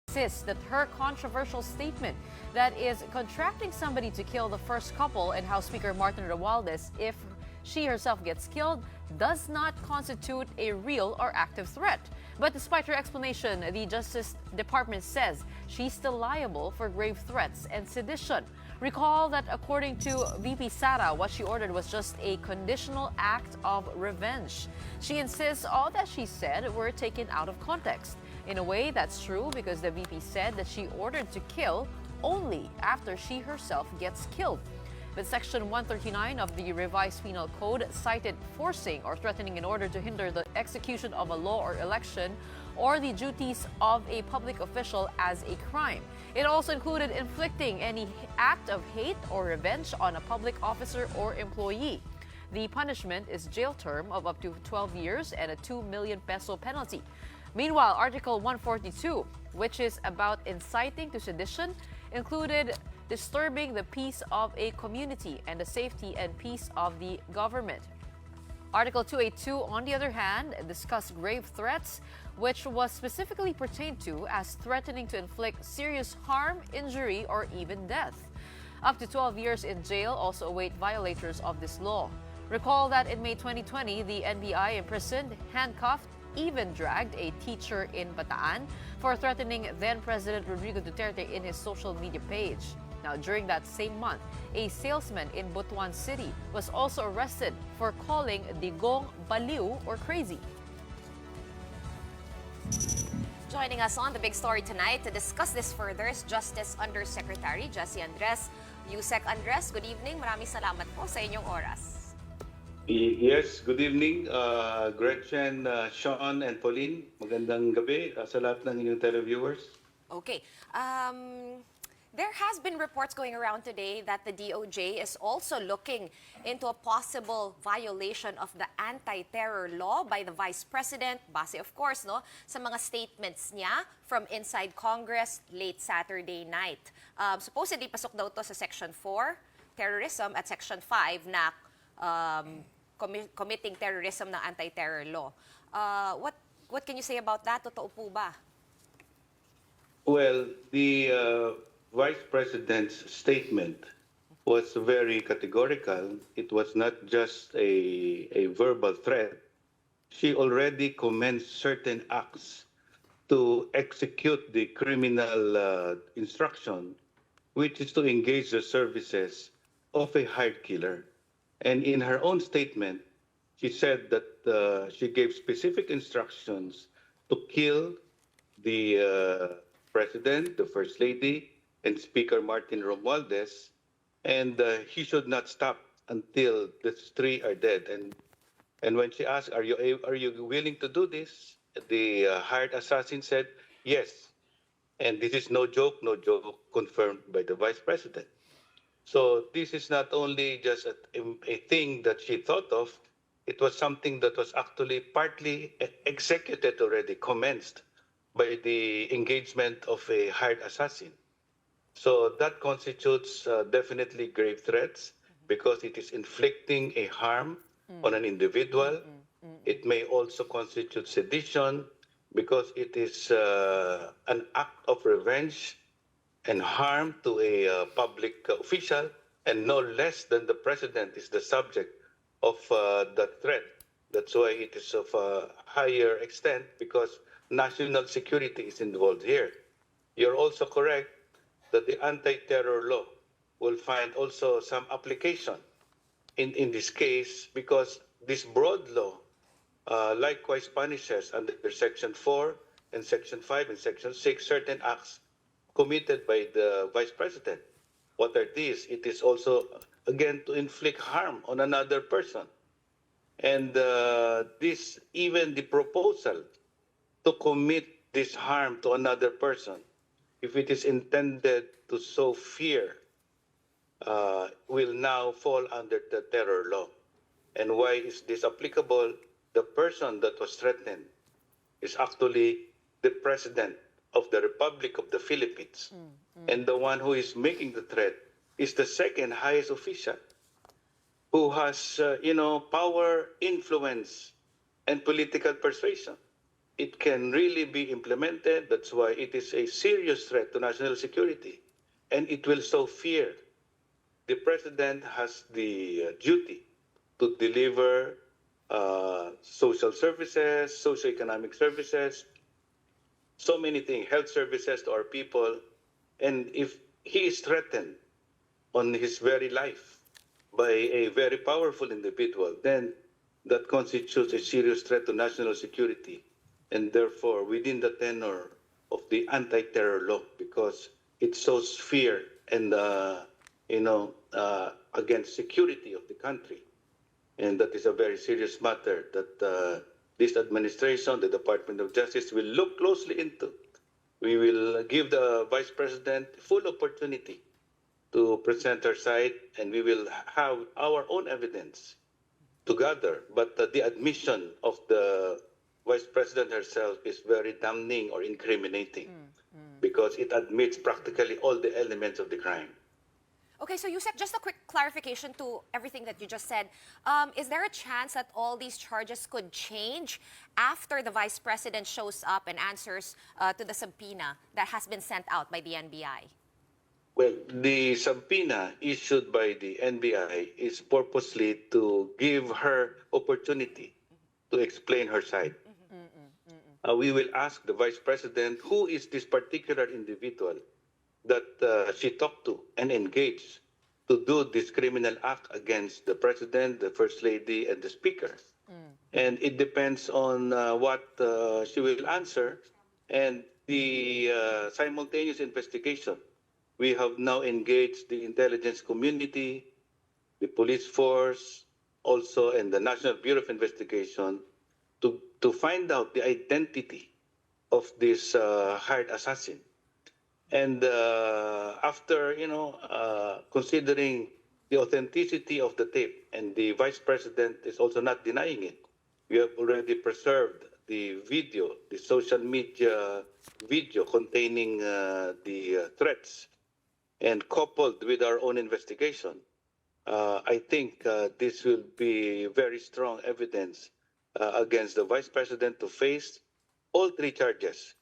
insists that her controversial statement that is contracting somebody to kill the first couple and House Speaker Martin Romualdez if she herself gets killed does not constitute a real or active threat. But despite her explanation, the Justice Department says she's still liable for grave threats and sedition. Recall that according to VP Sara, what she ordered was just a conditional act of revenge. She insists all that she said were taken out of context. In a way, that's true because the VP said that she ordered to kill only after she herself gets killed. But Section 139 of the revised penal code cited forcing or threatening in order to hinder the execution of a law or election or the duties of a public official as a crime. It also included inflicting any act of hate or revenge on a public officer or employee. The punishment is jail term of up to 12 years and a 2 million peso penalty. Meanwhile, Article 142, which is about inciting to sedition, included disturbing the peace of a community and the safety and peace of the government. Article 282, on the other hand, discussed grave threats, which was specifically pertained to as threatening to inflict serious harm, injury, or even death. Up to 12 years in jail also await violators of this law. Recall that in May 2020, the NBI imprisoned, handcuffed, even dragged a teacher in Bataan for threatening then-President Rodrigo Duterte in his social media page. Now, during that same month, a salesman in Butuan City was also arrested for calling Digong baliw or crazy. Joining us on the big story tonight to discuss this further is Justice Undersecretary Jesse Andres. Usec Andres, good evening. Maraming salamat po sa inyong oras. Yes, good evening, Gretchen, Sean, and Pauline. Magandang gabi sa lahat ng inyong televiewers. Okay. There has been reports going around today that the DOJ is also looking into a possible violation of the anti-terror law by the Vice President, base of course, no, sa mga statements niya from inside Congress late Saturday night. Supposedly, pasok daw to sa Section 4, terrorism, at Section 5 na committing terrorism ng anti-terror law. What can you say about that? Totoo po ba? Well, the Vice President's statement was very categorical. It was not just a verbal threat. She already commenced certain acts to execute the criminal instruction, which is to engage the services of a hired killer. And in her own statement, she said that she gave specific instructions to kill the President, the First Lady, and Speaker Martin Romualdez, and he should not stop until the three are dead. And when she asked, are you willing to do this? The hired assassin said, yes. And this is no joke, confirmed by the Vice President. So this is not only just a thing that she thought of, it was something that was actually partly executed already, commenced by the engagement of a hired assassin. So that constitutes definitely grave threats because it is inflicting a harm on an individual. It may also constitute sedition because it is an act of revenge and harm to a public official, and no less than the President is the subject of that threat. That's why it is of a higher extent because national security is involved here. You're also correct that the anti-terror law will find also some application in this case because this broad law likewise punishes under Section 4 and Section 5 and Section 6 certain acts committed by the Vice President. What are these? It is also, again, to inflict harm on another person. And this, even the proposal to commit this harm to another person, if it is intended to sow fear, will now fall under the terror law. And why is this applicable? The person that was threatened is actually the President of the Republic of the Philippines. And the one who is making the threat is the second highest official who has, power, influence, and political persuasion. it can really be implemented. That's why it is a serious threat to national security, and it will sow fear. The president has the duty to deliver social services, socio-economic services, so many things, health services to our people. And if he is threatened on his very life by a very powerful individual, then that constitutes a serious threat to national security. And therefore, within the tenor of the anti-terror law, because it shows fear and, against security of the country. And that is a very serious matter that this administration, the Department of Justice, will look closely into. We will give the Vice President full opportunity to present her side, and we will have our own evidence to gather. But the admission of the Vice President herself is very damning or incriminating because it admits practically all the elements of the crime. Okay, so Usec, just a quick clarification to everything that you just said. Is there a chance that all these charges could change after the Vice President shows up and answers to the subpoena that has been sent out by the NBI? Well, the subpoena issued by the NBI is purposely to give her opportunity to explain her side. We will ask the Vice President, who is this particular individual that she talked to and engaged to do this criminal act against the President, the First Lady, and the Speaker. And it depends on what she will answer and the simultaneous investigation. We have now engaged the intelligence community, the police force, also, and the National Bureau of Investigation to find out the identity of this hired assassin. And after, considering the authenticity of the tape, and the Vice President is also not denying it, we have already preserved the video, the social media video containing the threats, and coupled with our own investigation, I think this will be very strong evidence against the Vice President to face all three charges: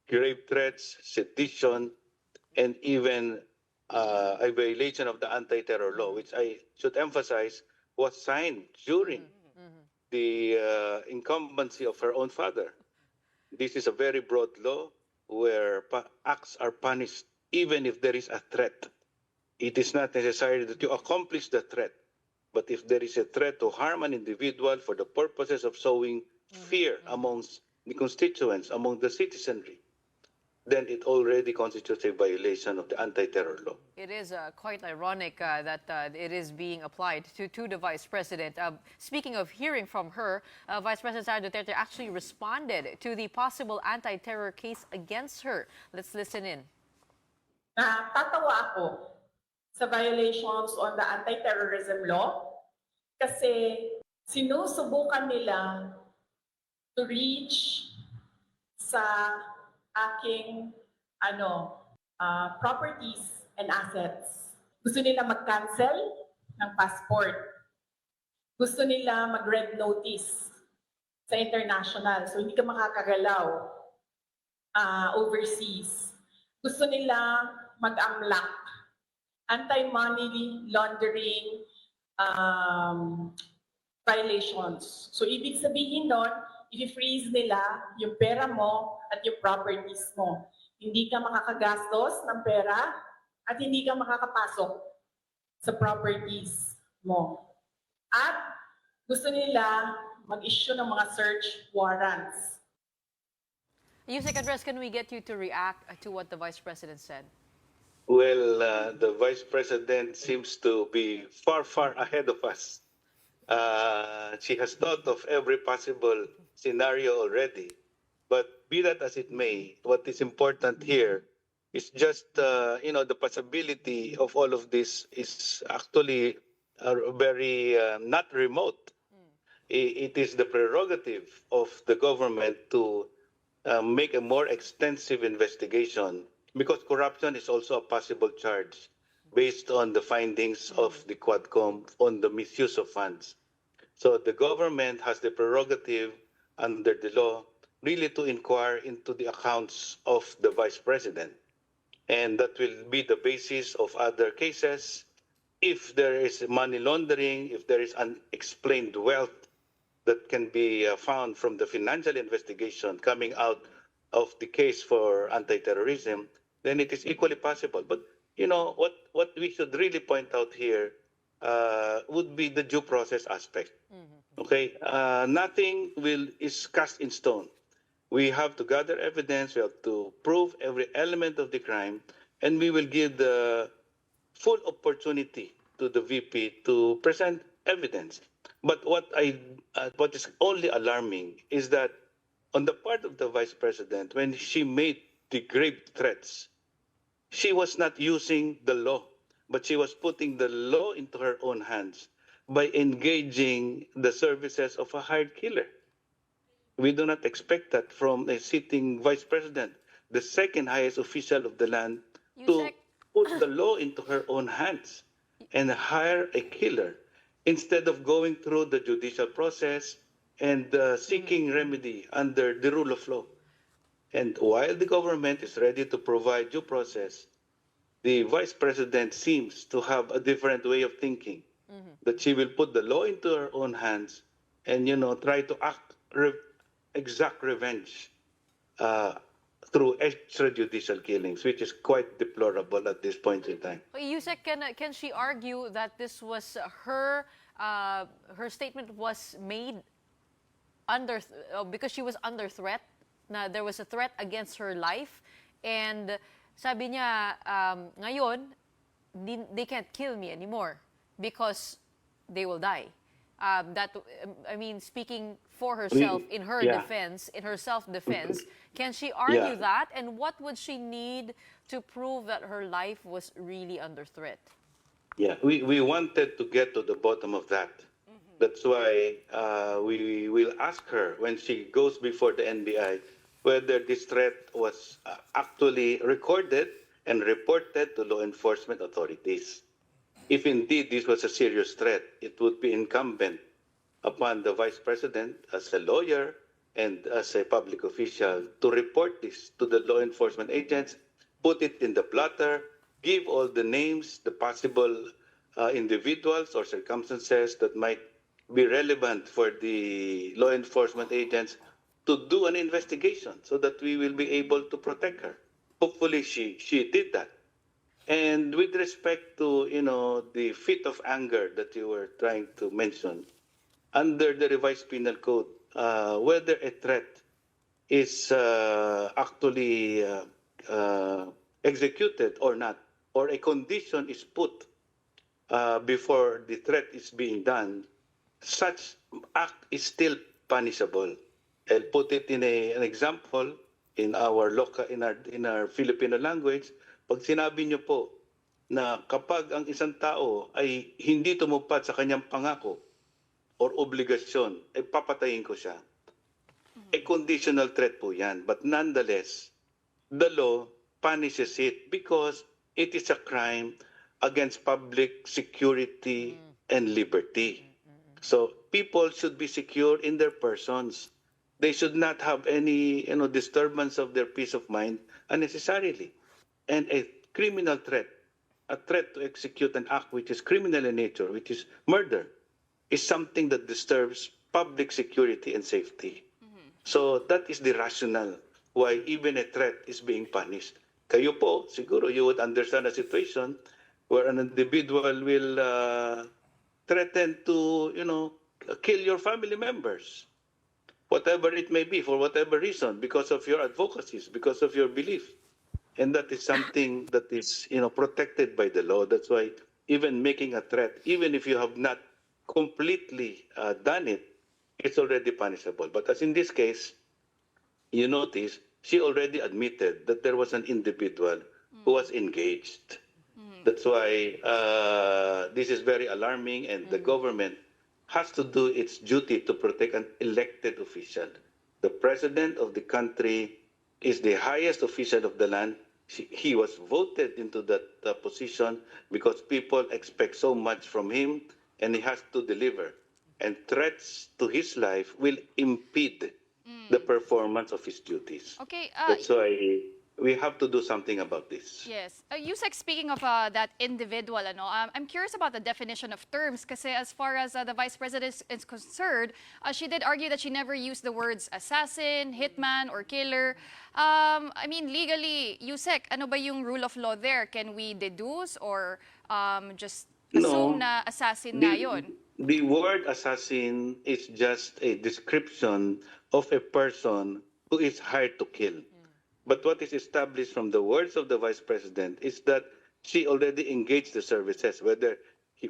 grave threats, sedition, and even a violation of the anti-terror law, which I should emphasize was signed during the incumbency of her own father. This is a very broad law where acts are punished even if there is a threat. It is not necessary that you accomplish the threat, but if there is a threat to harm an individual for the purposes of sowing fear amongst the constituents, among the citizenry, then it already constitutes a violation of the anti-terror law. It is quite ironic that it is being applied to the Vice President. Speaking of hearing from her, Vice President Sara Duterte actually responded to the possible anti-terror case against her. Let's listen in. Tatawa ako sa violations on the anti-terrorism law kasi sinusubukan nila to reach sa aking properties and assets. Gusto nila mag-cancel ng passport. Gusto nila mag-red notice sa international. So hindi ka makakagalaw overseas. Gusto nila mag-amlak. Anti-money laundering violations. So ibig sabihin nun, i-freeze nila yung pera mo at yung properties mo. Hindi ka makakagastos ng pera at hindi ka makakapasok sa properties mo. At gusto nila mag-issue ng mga search warrants. Usec Andres, can we get you to react to what the Vice President said? Well, the Vice President seems to be far, far ahead of us. She has thought of every possible scenario already. But be that as it may, what is important here is just, the possibility of all of this is actually very not remote. It is the prerogative of the government to make a more extensive investigation, because corruption is also a possible charge based on the findings of the Quadcom on the misuse of funds. So the government has the prerogative under the law really to inquire into the accounts of the Vice President. And that will be the basis of other cases. If there is money laundering, if there is unexplained wealth that can be found from the financial investigation coming out of the case for anti-terrorism, then it is equally possible. But what we should really point out here would be the due process aspect. Okay, nothing is cast in stone. We have to gather evidence. We have to prove every element of the crime, and we will give the full opportunity to the VP to present evidence. But what is only alarming is that on the part of the Vice President, when she made the grave threats, she was not using the law, but she was putting the law into her own hands by engaging the services of a hired killer. We do not expect that from a sitting Vice President, the second highest official of the land, to Usec, put the law into her own hands and hire a killer instead of going through the judicial process and seeking remedy under the rule of law. And while the government is ready to provide due process, the Vice President seems to have a different way of thinking, that she will put the law into her own hands and, try to exact revenge through extrajudicial killings, which is quite deplorable at this point in time. Usec, can she argue that this was her statement was made because she was under threat? Na there was a threat against her life, and sabi niya, ngayon, they can't kill me anymore because they will die. Speaking for herself in her defense, in her self-defense, can she argue that? And what would she need to prove that her life was really under threat? Yeah, we wanted to get to the bottom of that. That's why we will ask her when she goes before the NBI whether this threat was actually recorded and reported to law enforcement authorities. If indeed this was a serious threat, it would be incumbent upon the Vice President as a lawyer and as a public official to report this to the law enforcement agents, put it in the blotter, give all the names, the possible individuals or circumstances that might be relevant for the law enforcement agents to do an investigation so that we will be able to protect her. Hopefully she did that. And with respect to, the fit of anger that you were trying to mention, under the revised penal code, whether a threat is actually executed or not, or a condition is put before the threat is being done, such act is still punishable. I'll put it in an example in our Filipino language. Pag sinabi niyo po na kapag ang isang tao ay hindi tumupad sa kanyang pangako or obligasyon, ay papatayin ko siya. A conditional threat po yan. But nonetheless, the law punishes it because it is a crime against public security and liberty. So people should be secure in their persons. They should not have any disturbance of their peace of mind unnecessarily. And a criminal threat, a threat to execute an act which is criminal in nature, which is murder, is something that disturbs public security and safety. So that is the rationale why even a threat is being punished. Kayo po, siguro you would understand a situation where an individual will threaten to, kill your family members, whatever it may be, for whatever reason, because of your advocacies, because of your belief. And that is something that is, protected by the law. That's why even making a threat, even if you have not completely done it, it's already punishable. But as in this case, you notice she already admitted that there was an individual who was engaged. That's why this is very alarming, and the government has to do its duty to protect an elected official. The president of the country is the highest official of the land. He was voted into that position because people expect so much from him, and he has to deliver. And threats to his life will impede the performance of his duties. Okay. That's why we have to do something about this. Yes. Usec, speaking of that individual, I'm curious about the definition of terms kasi as far as the Vice President is concerned, she did argue that she never used the words assassin, hitman, or killer. I mean, legally, Usec, ano ba yung rule of law there? Can we deduce or just assume na assassin na yun? The word assassin is just a description of a person who is hired to kill. But what is established from the words of the Vice President is that she already engaged the services, whether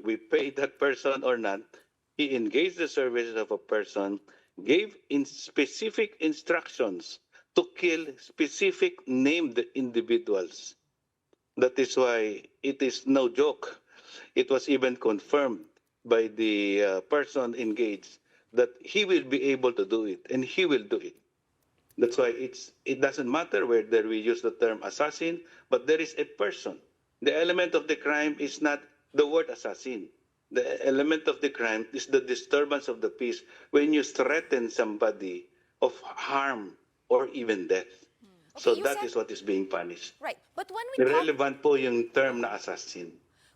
we pay that person or not. He engaged the services of a person, gave in specific instructions to kill specific named individuals. That is why it is no joke. It was even confirmed by the person engaged that he will be able to do it, and he will do it. That's why it doesn't matter whether we use the term assassin, but there is a person. The element of the crime is not the word assassin. The element of the crime is the disturbance of the peace when you threaten somebody of harm or even death. So that is what is being punished. Right. But when we talk, Irrelevant po yung term na assassin.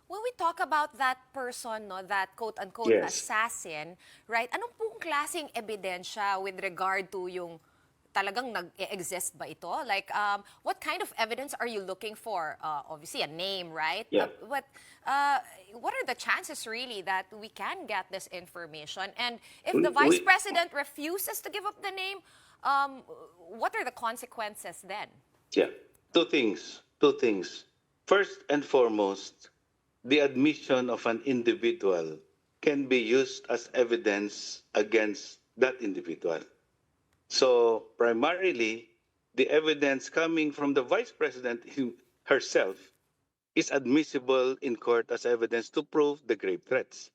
when we talk about that person, no, that quote-unquote Yes. assassin, right, anong pong klaseng ebidensya with regard to yung talagang nag-exist ba ito? Like, what kind of evidence are you looking for? Obviously, a name, right? Yeah. But what are the chances really that we can get this information? And if the Vice President refuses to give up the name, what are the consequences then? Yeah, two things. First and foremost, the admission of an individual can be used as evidence against that individual. So primarily, the evidence coming from the Vice President herself is admissible in court as evidence to prove the grave threats.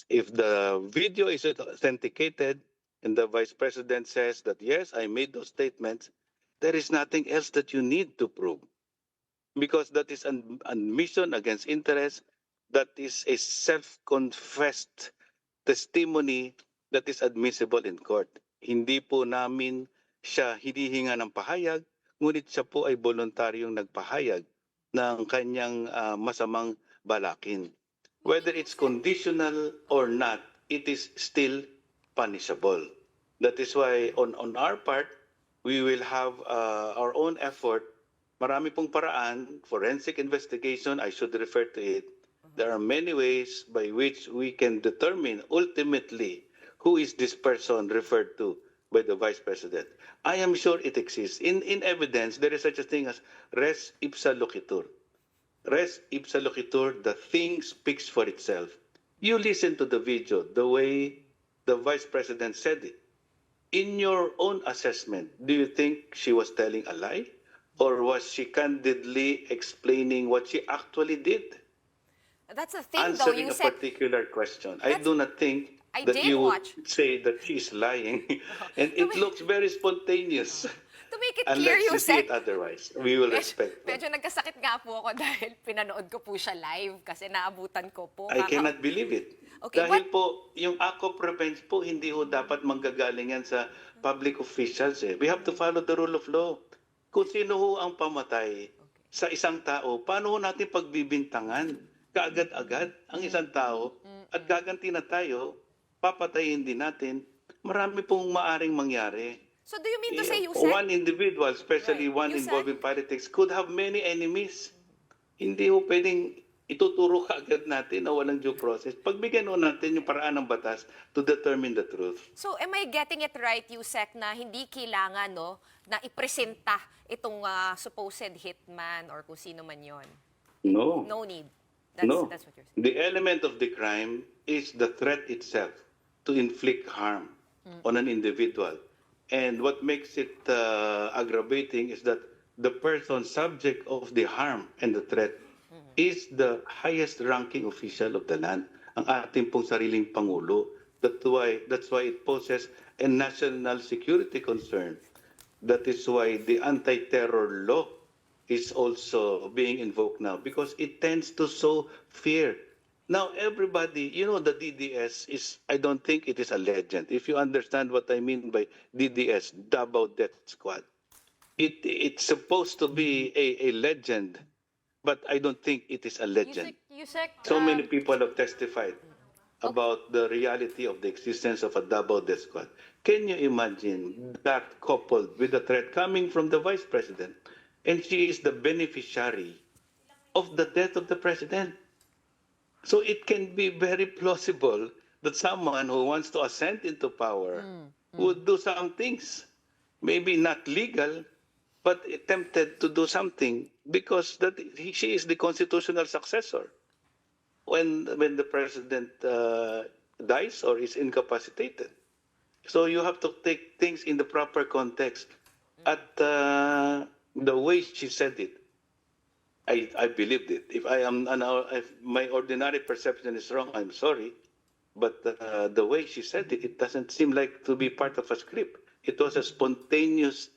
If the video is authenticated and the Vice President says that, yes, I made those statements, there is nothing else that you need to prove. Because that is an admission against interest, that is a self-confessed testimony that is admissible in court. Hindi po namin siya hinihinga ng pahayag, ngunit siya po ay voluntaryong nagpahayag ng kanyang masamang balakin. Whether it's conditional or not, it is still punishable. That is why on our part, we will have our own effort. Marami pong paraan, forensic investigation, I should refer to it. There are many ways by which we can determine ultimately who is this person referred to by the Vice President. I am sure it exists. In evidence, there is such a thing as res ipsa loquitur. Res ipsa loquitur, the thing speaks for itself. You listen to the video, the way the Vice President said it. In your own assessment, do you think she was telling a lie? Or was she candidly explaining what she actually did? That's the thing, Answering though. a particular question. I do not think that you would say that she's lying. And it looks very spontaneous. To make it clear, Unless you see Usec, it otherwise. We will respect that. medyo nagkasakit nga po ako dahil pinanood ko po siya live kasi naabutan ko po. I cannot believe it. Okay, Dahil po, yung act of revenge po, hindi ho dapat manggagaling yan sa public officials. We have to follow the rule of law. Kung sino ho ang pamatay sa isang tao, paano ho natin pagbibintangan? Kaagad-agad ang isang tao at gaganti na tayo, papatayin din natin. Marami pong maaring mangyari. So do you mean to say, Usec? One individual, especially Right. one Usec? involving politics, could have many enemies. Hindi ho pwedeng ituturo kaagad natin na walang due process. Pagbigyan ho natin yung paraan ng batas to determine the truth. So am I getting it right, Usec, na hindi kailangan na ipresenta itong supposed hitman or kung sino man yon? No. No need. No. That's what you're saying. The element of the crime is the threat itself to inflict harm on an individual. And what makes it aggravating is that the person subject of the harm and the threat is the highest ranking official of the land, ang ating pong sariling Pangulo. That's why it poses a national security concern. That is why the anti-terror law is also being invoked now, because it tends to sow fear Now, everybody, the DDS is, I don't think it is a legend. If you understand what I mean by DDS, Davao Death Squad, it's supposed to be a legend, but I don't think it is a legend. Yusek, So many people have testified about the reality of the existence of a double death squad. Can you imagine that coupled with the threat coming from the vice president? And she is the beneficiary of the death of the president. So it can be very plausible that someone who wants to ascend into power would do some things, maybe not legal, but attempted to do something because she is the constitutional successor when the president dies or is incapacitated. So you have to take things in the proper context. At the way she said it, I believed it. If my ordinary perception is wrong, I'm sorry. But the way she said it, it doesn't seem like to be part of a script. It was a spontaneous,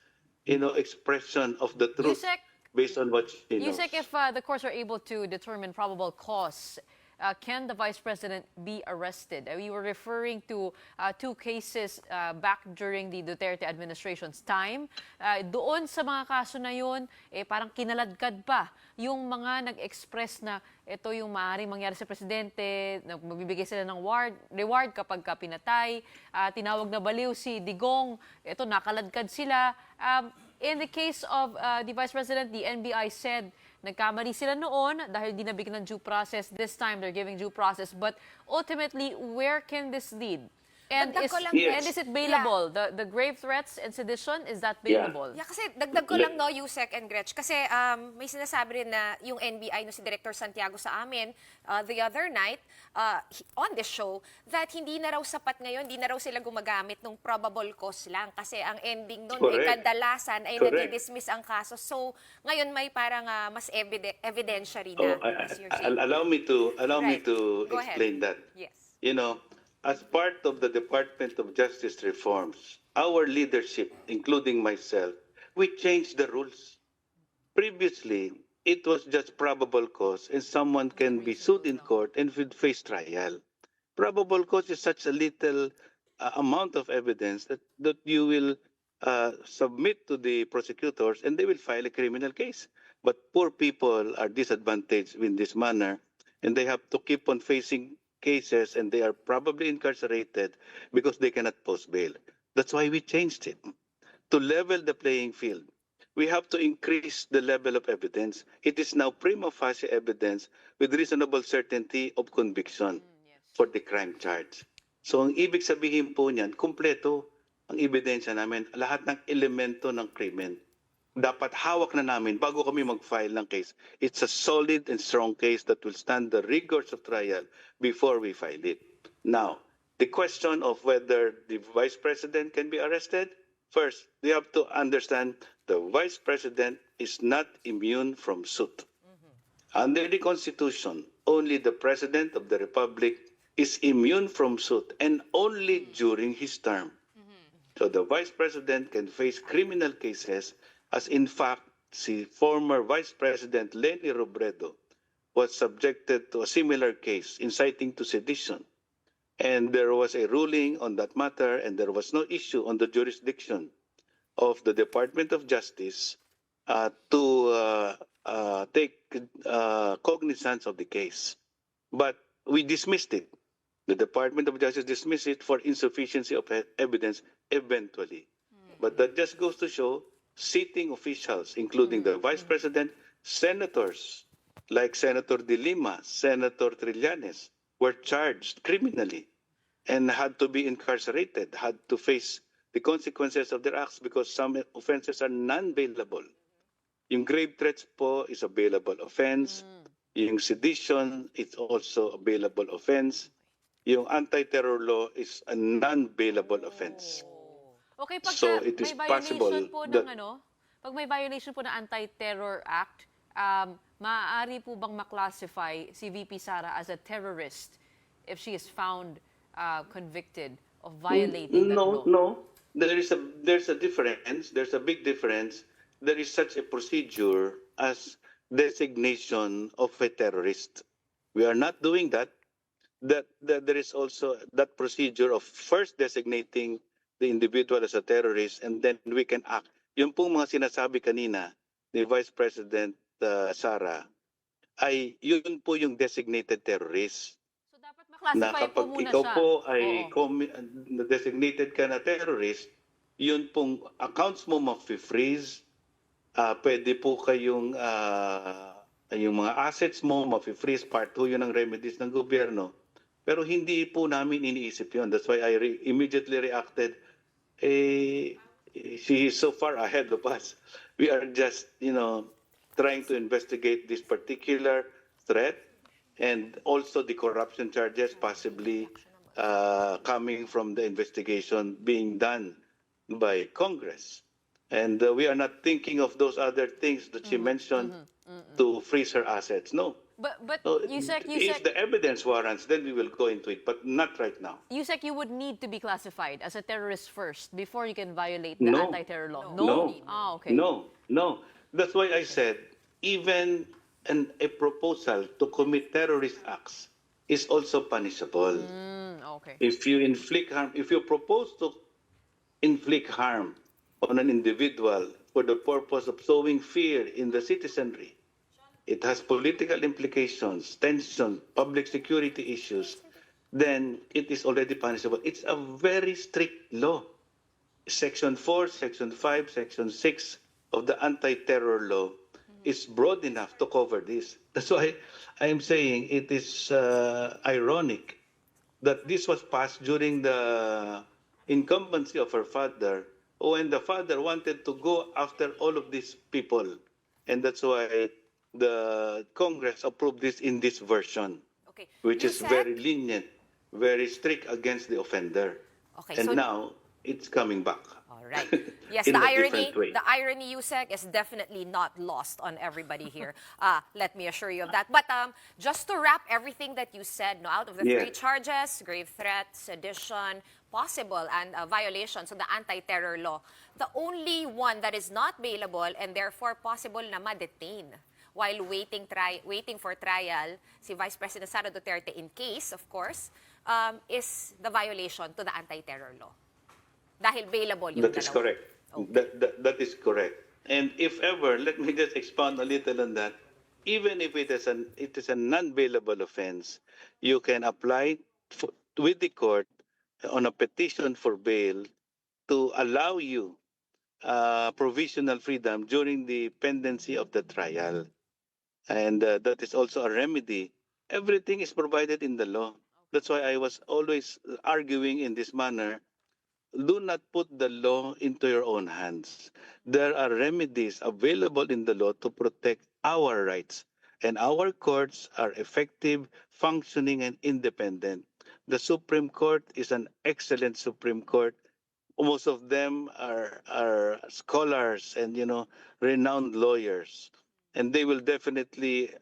expression of the truth Yusek, based on what she knows. Yusek, if the courts are able to determine probable cause, can the Vice President be arrested? We were referring to two cases back during the Duterte administration's time. Doon sa mga kaso na yun, parang kinaladkad pa yung mga nag-express na ito yung maaaring mangyari sa presidente, magbibigay sila ng reward kapag pinatay, tinawag na baliw si Digong, ito nakaladkad sila. In the case of the Vice President, the NBI said nagkamali sila noon dahil di nabigyan ng due process. This time, they're giving due process. But ultimately, where can this lead? And Dagdag is, ko lang- and is it bailable? The grave threats and sedition, is that bailable? Yeah, kasi dagdag ko lang no, Usec and Gretch, kasi may sinasabi rin na yung NBI, no, si Director Santiago sa amin the other night on this show, that hindi na raw sapat ngayon, hindi na raw sila gumagamit ng probable cause lang kasi ang ending nun ay Correct. kadalasan ay Correct. nadi-dismiss ang kaso. So, ngayon may parang mas evidentiary na. as you're saying. Allow me to Right. Go ahead. explain that. Yes. As part of the Department of Justice reforms, our leadership, including myself, we changed the rules. Previously, it was just probable cause and someone can be sued in court and would face trial. Probable cause is such a little amount of evidence that you will submit to the prosecutors and they will file a criminal case. But poor people are disadvantaged in this manner and they have to keep on facing cases and they are probably incarcerated because they cannot post bail. That's why we changed it. To level the playing field, we have to increase the level of evidence. It is now prima facie evidence with reasonable certainty of conviction for the crime charge. So ang ibig sabihin po niyan, kumpleto ang ebidensya namin, lahat ng elemento ng krimen. Dapat hawak na namin bago kami mag-file ng case. It's a solid and strong case that will stand the rigors of trial before we file it. Now, the question of whether the Vice President can be arrested, first, you have to understand the Vice President is not immune from suit. Under the Constitution, only the President of the Republic is immune from suit and only during his term. So the Vice President can face criminal cases as in fact, si former Vice President Leni Robredo was subjected to a similar case inciting to sedition. And there was a ruling on that matter and there was no issue on the jurisdiction of the Department of Justice to take cognizance of the case. But we dismissed it. The Department of Justice dismissed it for insufficiency of evidence eventually. But that just goes to show sitting officials, including the Vice President, senators like Senator De Lima, Senator Trillanes, were charged criminally and had to be incarcerated, had to face the consequences of their acts because some offenses are non-bailable. Yung grave threats po is a bailable offense. Yung sedition is also a bailable offense. Yung anti-terror law is a non-bailable offense. Okay, pag So, it is may possible violation po that- ng pag may violation po ng Anti-Terror Act, maaari po bang maklasify si VP Sara as a terrorist if she is found convicted of violating that law? No. There's a difference. There's a big difference. There is such a procedure as designation of a terrorist. We are not doing that. that there is also that procedure of first designating the individual as a terrorist and then we can act. Yung pong mga sinasabi kanina ni Vice President Sara ay yun po yung designated terrorist. So dapat Na maklasify po kapag muna ikaw siya. po ay Oo. designated ka na terrorist, yun pong accounts mo ma-freeze, pwede po kayong yung mga assets mo ma-freeze, part 2 yun ng remedies ng gobyerno. Pero hindi po namin iniisip yun. That's why I immediately reacted. She is so far ahead of us. We are just, trying to investigate this particular threat and also the corruption charges possibly coming from the investigation being done by Congress. And we are not thinking of those other things that she mentioned to freeze her assets. No. But So, Usec, if the evidence warrants, then we will go into it, but not right now. Usec, you would need to be classified as a terrorist first before you can violate the No. anti-terror law. No. Ah, okay. No. That's why I said even a proposal to commit terrorist acts is also punishable. Okay. If you inflict harm, if you propose to inflict harm on an individual for the purpose of sowing fear in the citizenry, it has political implications, tension, public security issues, then it is already punishable. It's a very strict law. Section 4, Section 5, Section 6 of the anti-terror law is broad enough to cover this. That's why I am saying it is ironic that this was passed during the incumbency of her father, when the father wanted to go after all of these people. And that's why the Congress approved this in this version, Okay. which is Usec? very lenient, very strict against the offender. Okay, And so- now it's coming back. All right. Yes, In the a irony, different way. Usec, is definitely not lost on everybody here. Let me assure you of that. But just to wrap everything that you said, out of the Yeah. 3 charges, grave threat, sedition, possible, and violations of the anti-terror law, the only one that is not bailable and therefore possible na ma-detain while waiting for trial, si Vice President Sara Duterte, in case, of course, is the violation to the anti-terror law. Dahil bailable yung That is dalawa. correct. Okay. That is correct. And if ever, let me just expound a little on that. Even if it is a non-bailable offense, you can apply with the court on a petition for bail to allow you provisional freedom during the pendency of the trial. And that is also a remedy. Everything is provided in the law. That's why I was always arguing in this manner. Do not put the law into your own hands. There are remedies available in the law to protect our rights, and our courts are effective, functioning, and independent. The Supreme Court is an excellent Supreme Court. Most of them are scholars and renowned lawyers, and they will definitely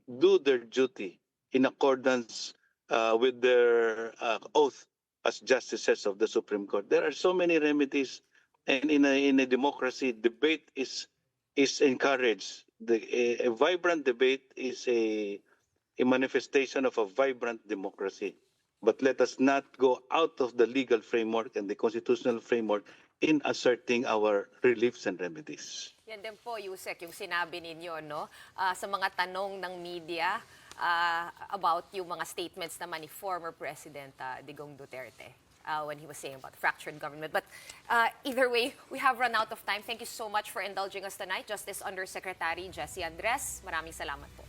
do their duty in accordance with their oath as justices of the Supreme Court. There are so many remedies, and in a democracy, debate is encouraged. A vibrant debate is a manifestation of a vibrant democracy. But let us not go out of the legal framework and the constitutional framework in asserting our reliefs and remedies. Yan din po, Usec, yung sinabi ninyo, sa mga tanong ng media about yung mga statements naman ni former President Digong Duterte when he was saying about fractured government. But either way, we have run out of time. Thank you so much for indulging us tonight, Justice Undersecretary Jesse Andres. Maraming salamat po.